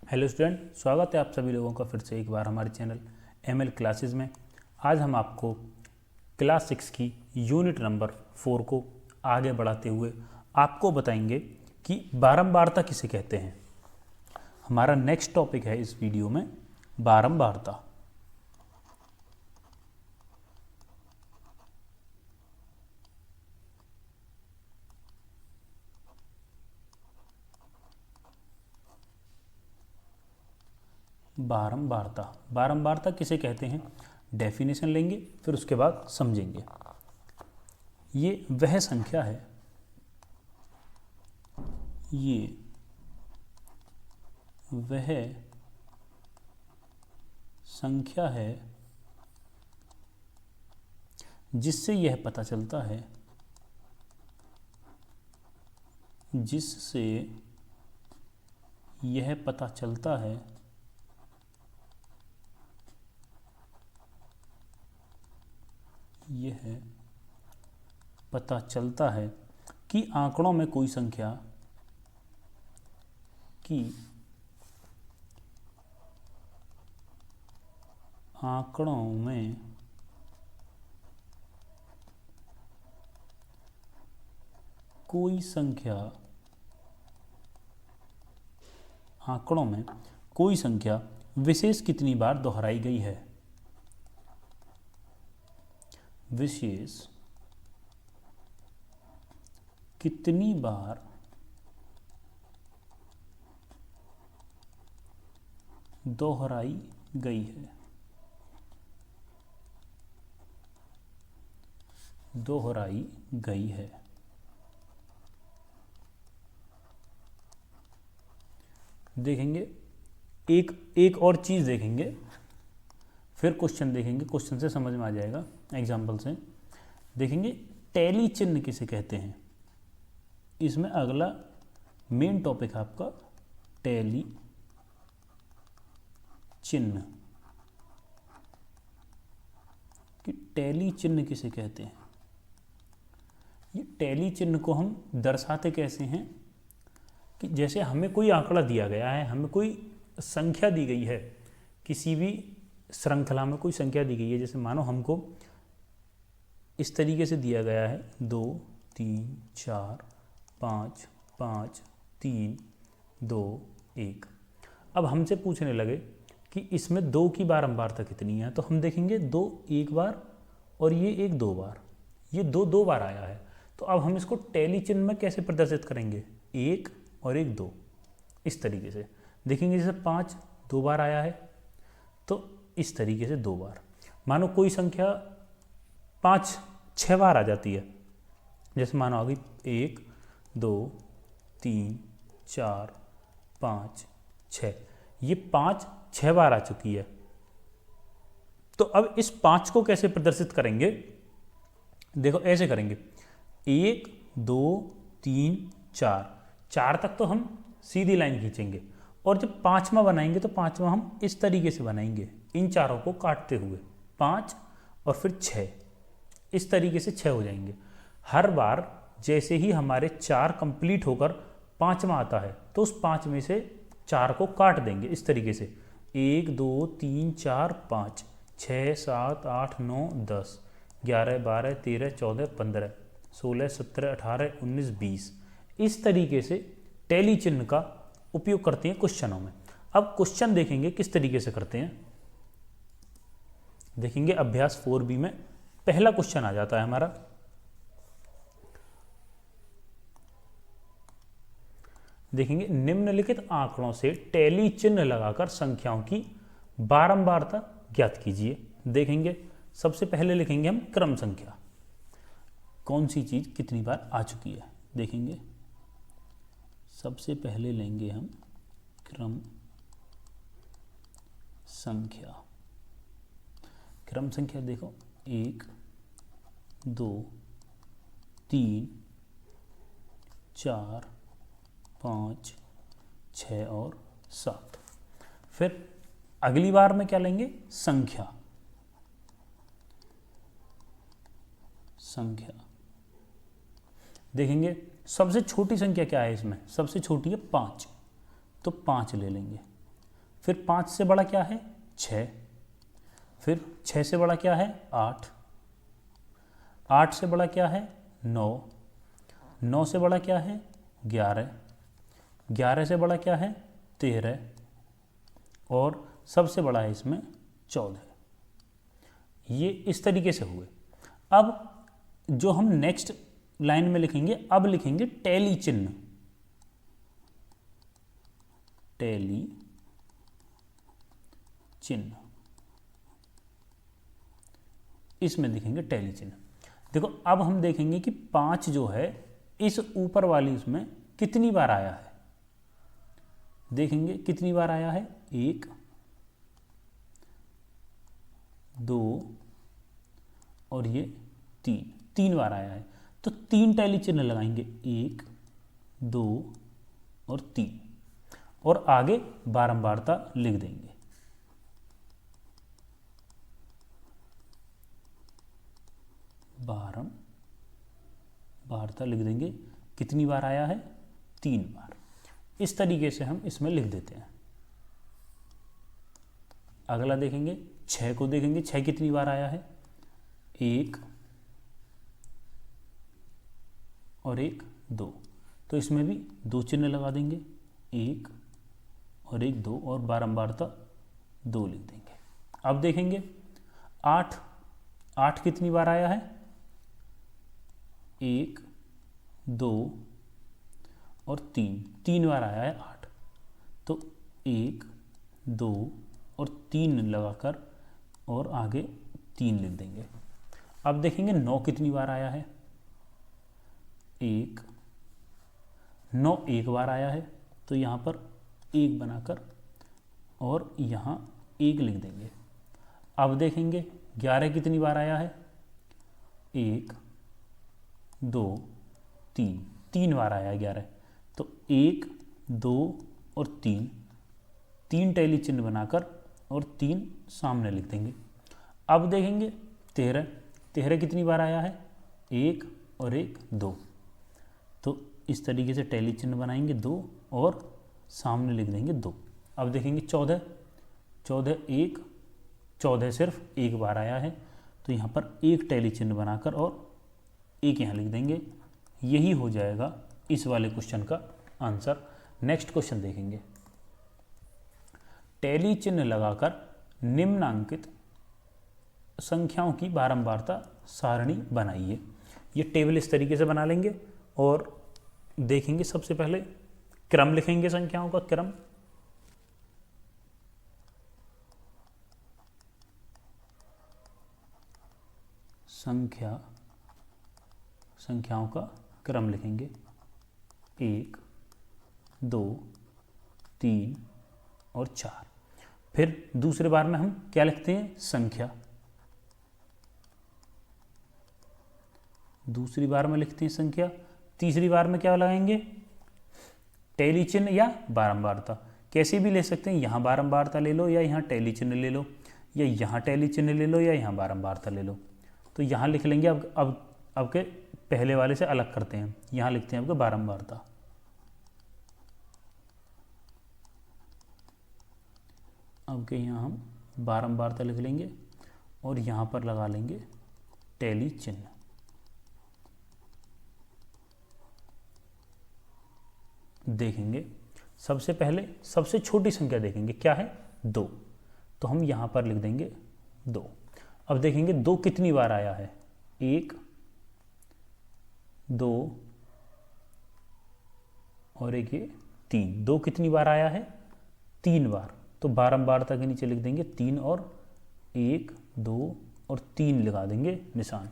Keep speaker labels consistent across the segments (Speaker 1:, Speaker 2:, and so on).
Speaker 1: Hello student, स्वागत है आप सभी लोगों का फिर से एक बार हमारे चैनल एमएल क्लासेस में। आज हम आपको क्लास 6 की यूनिट नंबर 4 को आगे बढ़ाते हुए आपको बताएंगे कि बारंबारता किसे कहते हैं। हमारा नेक्स्ट टॉपिक है इस वीडियो में बारंबारता। बारंबारता किसे कहते हैं, डेफिनेशन लेंगे, फिर उसके बाद समझेंगे। ये वह संख्या है, ये वह संख्या है जिससे यह पता चलता है, जिससे यह पता चलता है यह पता चलता है कि आंकड़ों में कोई संख्या आंकड़ों में कोई संख्या विशेष कितनी बार दोहराई गई है। विशेष कितनी बार दोहराई गई है। देखेंगे एक और चीज़ देखेंगे, फिर क्वेश्चन देखेंगे। क्वेश्चन से समझ में आ जाएगा, एग्जाम्पल से देखेंगे। टैली चिन्ह किसे कहते हैं, इसमें अगला मेन टॉपिक है आपका टैली चिन्ह। कि टैली चिन्ह किसे कहते हैं। ये टैली चिन्ह को हम दर्शाते कैसे हैं कि जैसे हमें कोई आंकड़ा दिया गया है, हमें कोई संख्या दी गई है, किसी भी श्रृंखला में कोई संख्या दी गई है। जैसे मानो हमको इस तरीके से दिया गया है 2 3 4 5 5 3 2 1। अब हमसे पूछने लगे कि इसमें 2 की बारंबारता कितनी है, तो हम देखेंगे 2 एक बार और ये 1 2 बार, ये 2 2 बार आया है। तो अब हम इसको टैली चिन्ह में कैसे प्रदर्शित करेंगे, 1 और 1 2 इस तरीके से देखेंगे। जैसे 5 2 बार आया है, तो इस तरीके से 2 बार। मानो कोई संख्या 5 6 बार आ जाती है, जैसे मानो आ गई 1 2 3 4 5 6, ये 5 6 बार आ चुकी है। तो अब इस 5 को कैसे प्रदर्शित करेंगे, देखो ऐसे करेंगे 1 2 3 4, 4 तक तो हम सीधी लाइन खींचेंगे, और जब 5वां बनाएंगे तो 5वां हम इस तरीके से बनाएंगे, इन चारों को काटते हुए 5 और फिर 6, इस तरीके से 6 हो जाएंगे। हर बार जैसे ही हमारे 4 कंप्लीट होकर 5वां आता है, तो उस 5 में से 4 को काट देंगे इस तरीके से, 1 2 3 4 5 6 7 8 9 10 11 12 13 14 15 16 17 18 19 20। इस तरीके से टैली चिन्ह का उपयोग करते हैं क्वेश्चनों में। अब क्वेश्चन देखेंगे किस तरीके से करते हैं। देखेंगे अभ्यास 4B में पहला क्वेश्चन आ जाता है हमारा। देखेंगे निम्नलिखित आंकड़ों से टैली चिन्ह लगाकर संख्याओं की बारंबारता ज्ञात कीजिए। देखेंगे सबसे पहले लिखेंगे हम क्रम संख्या, कौन सी चीज कितनी बार आ चुकी है। देखेंगे सबसे पहले लेंगे हम क्रम संख्या। क्रम संख्या देखो 1 2 3 4 5 6 और 7। फिर अगली बार में क्या लेंगे, संख्या। देखेंगे सबसे छोटी संख्या क्या है इसमें, सबसे छोटी है 5, तो 5 ले लेंगे। फिर 5 से बड़ा क्या है 6, फिर 6 से बड़ा क्या है 8, 8 से बड़ा क्या है 9, 9 से बड़ा क्या है 11, 11 से बड़ा क्या है 13 और सबसे बड़ा है इसमें 14। ये इस तरीके से हुए। अब जो हम नेक्स्ट लाइन में लिखेंगे, अब लिखेंगे टैली चिन्ह, टैली चिन्ह, इसमें लिखेंगे टैली चिन्ह। देखो अब हम देखेंगे कि 5 जो है इस ऊपर वाली उसमें कितनी बार आया है, देखेंगे कितनी बार आया है 1 2 और ये 3 बार आया है। तो 3 टैली चिन्ह लगाएंगे 1 2 और 3 और आगे बारंबारता लिख देंगे। बारंबारता लिख देंगे, कितनी बार आया है 3 बार। इस तरीके से हम इसमें लिख देते हैं। अगला देखेंगे 6 को, देखेंगे 6 कितनी बार आया है 1 और 1 2, तो इसमें भी 2 चिन्ह लगा देंगे 1 और 1 2 और बारंबारता 2 लिख देंगे। अब देखेंगे 8, 8 कितनी बार आया है 1 2 और 3 बार आया है 8, तो 1 2 और 3 लगाकर और आगे 3 लिख देंगे। अब देखेंगे 9 कितनी बार आया है 1, 9 1 बार आया है, तो यहाँ पर 1 बनाकर और यहाँ 1 लिख देंगे। अब देखेंगे 11 कितनी बार आया है 1 2 3 बार आया है 11, तो 1 2 और 3 टैली चिन्ह बनाकर और 3 सामने लिख देंगे। अब देखेंगे 13 कितनी बार आया है 1 और 1 2, तो इस तरीके से टैली चिन्ह बनाएंगे 2 और सामने लिख देंगे 2। अब देखेंगे 14 सिर्फ 1 बार आया है, तो यहाँ पर 1 टैली चिन्ह बनाकर और 1 यहाँ लिख देंगे। यही हो जाएगा इस वाले क्वेश्चन का आंसर। नेक्स्ट क्वेश्चन देखेंगे, टैली चिन्ह लगाकर निम्नांकित संख्याओं की बारंबारता सारणी बनाइए। ये टेबल इस तरीके से बना लेंगे और देखेंगे सबसे पहले क्रम लिखेंगे, संख्याओं का क्रम, संख्याओं का क्रम लिखेंगे 1 2 3 और 4। फिर दूसरे बार में हम क्या लिखते हैं संख्या, दूसरी बार में लिखते हैं संख्या। तीसरी बार में क्या लगाएंगे टैली चिन्ह या बारंबारता, कैसे भी ले सकते हैं, यहाँ बारंबारता ले लो या यहाँ टैली चिन्ह ले लो, या यहाँ टैली चिन्ह ले लो या यहाँ बारंबारता ले लो। तो यहाँ लिख लेंगे। अब के पहले वाले से अलग करते हैं, यहाँ लिखते हैं आपके बारंबारता। अब के यहाँ हम बारंबारता लिख लेंगे और यहाँ पर लगा लेंगे टैली चिन्ह। देखेंगे सबसे पहले सबसे छोटी संख्या देखेंगे क्या है 2, तो हम यहाँ पर लिख देंगे 2। अब देखेंगे 2 कितनी बार आया है 1 2 और एक ये 3। 2 कितनी बार आया है 3 बार, तो बारंबारता के नीचे लिख देंगे 3 और 1 2 और 3 लगा देंगे निशान।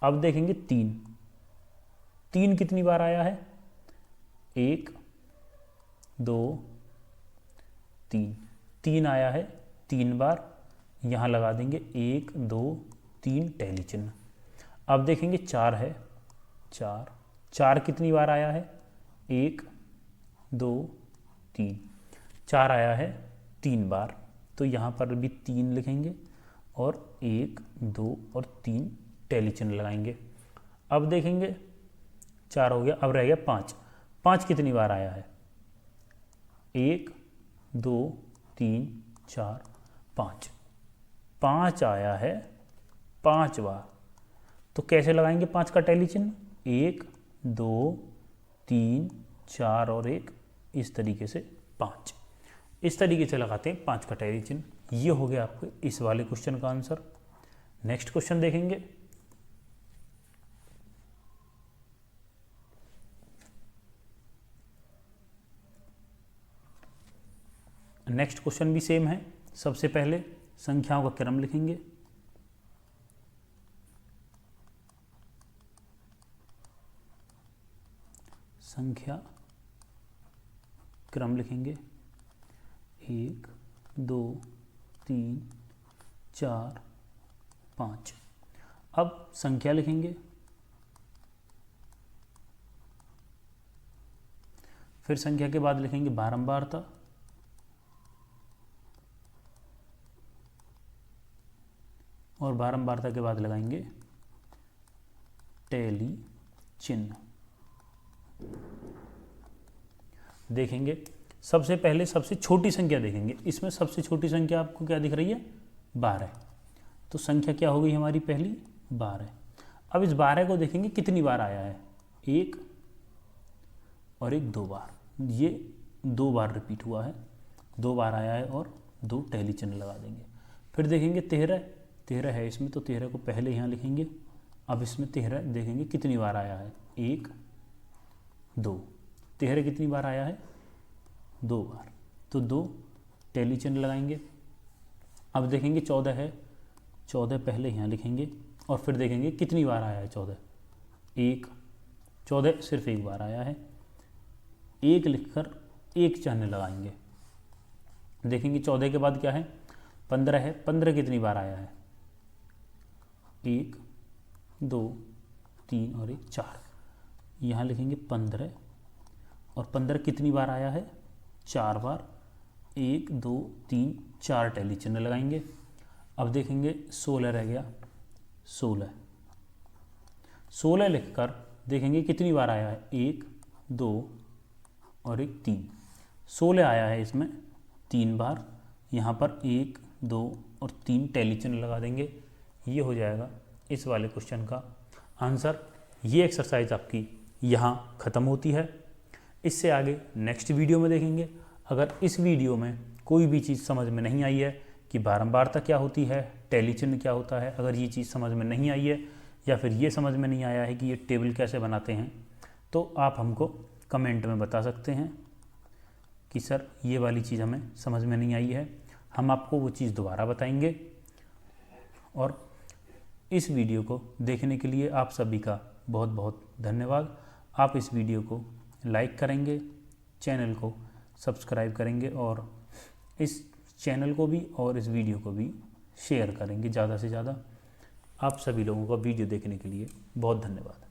Speaker 1: अब देखेंगे 3 कितनी बार आया है 1 2 3 आया है 3 बार, यहाँ लगा देंगे 1 2 3 टैली चिन्ह। अब देखेंगे 4 है 4 कितनी बार आया है 1 2 3, 4 आया है 3 बार, तो यहाँ पर भी 3 लिखेंगे और 1 2 और 3 टैली चिन्ह लगाएंगे। अब देखेंगे 4 हो गया, अब रह गया 5 कितनी बार आया है 1 2 3 4 5, 5 आया है 5 बार। तो कैसे लगाएंगे 5 का टैली चिन्ह? 1 2 3 4 और 1, इस तरीके से 5, इस तरीके से लगाते हैं 5 का टैली चिन्ह। ये हो गया आपके इस वाले क्वेश्चन का आंसर। नेक्स्ट क्वेश्चन देखेंगे। नेक्स्ट क्वेश्चन भी सेम है। सबसे पहले संख्याओं का क्रम लिखेंगे। संख्या क्रम लिखेंगे 1 2 3 4 5। अब संख्या लिखेंगे, फिर संख्या के बाद लिखेंगे बारंबारता, और बारंबारता के बाद लगाएंगे टैली चिन्ह। देखेंगे सबसे पहले सबसे छोटी संख्या देखेंगे। इसमें सबसे छोटी संख्या आपको क्या दिख रही है? 12। तो संख्या क्या हो गई हमारी पहली? 12। अब इस 12 को देखेंगे कितनी बार आया है। 1 और 1 2 बार, ये 2 बार रिपीट हुआ है, 2 बार आया है और 2 टैली चिन्ह लगा देंगे। फिर देखेंगे 13 है इसमें, तो 13 को पहले यहाँ लिखेंगे। अब इसमें 13 देखेंगे कितनी बार आया है। 1 2, 13 कितनी बार आया है? 2 बार, तो 2 टैली चिन्ह लगाएंगे। अब देखेंगे 14 है, 14 पहले यहाँ लिखेंगे और फिर देखेंगे कितनी बार आया है 14। 1, 14 सिर्फ 1 बार आया है, 1 लिखकर 1 चिन्ह लगाएंगे। देखेंगे 14 के बाद क्या है? 15 है, 15 कितनी बार आया है? 1 2 3 और 1 4, यहाँ लिखेंगे 15, और 15 कितनी बार आया है? 4 बार, 1 2 3 4 टैली चिन्ह लगाएंगे। अब देखेंगे 16 रह गया, 16 लिखकर देखेंगे कितनी बार आया है। 1 2 और 1 3, 16 आया है इसमें 3 बार, यहाँ पर 1 2 और 3 टैली चिन्ह लगा देंगे। ये हो जाएगा इस वाले क्वेश्चन का आंसर। ये एक्सरसाइज आपकी यहाँ ख़त्म होती है। इससे आगे नेक्स्ट वीडियो में देखेंगे। अगर इस वीडियो में कोई भी चीज़ समझ में नहीं आई है कि बारंबारता क्या होती है, टैली चिन्ह क्या होता है, अगर ये चीज़ समझ में नहीं आई है या फिर ये समझ में नहीं आया है कि ये टेबल कैसे बनाते हैं, तो आप हमको कमेंट में बता सकते हैं कि सर ये वाली चीज़ हमें समझ में नहीं आई है। हम आपको वो चीज़ दोबारा बताएंगे। और इस वीडियो को देखने के लिए आप सभी का बहुत बहुत धन्यवाद। आप इस वीडियो को लाइक करेंगे, चैनल को सब्सक्राइब करेंगे और इस चैनल को भी और इस वीडियो को भी शेयर करेंगे ज़्यादा से ज़्यादा। आप सभी लोगों का वीडियो देखने के लिए बहुत धन्यवाद।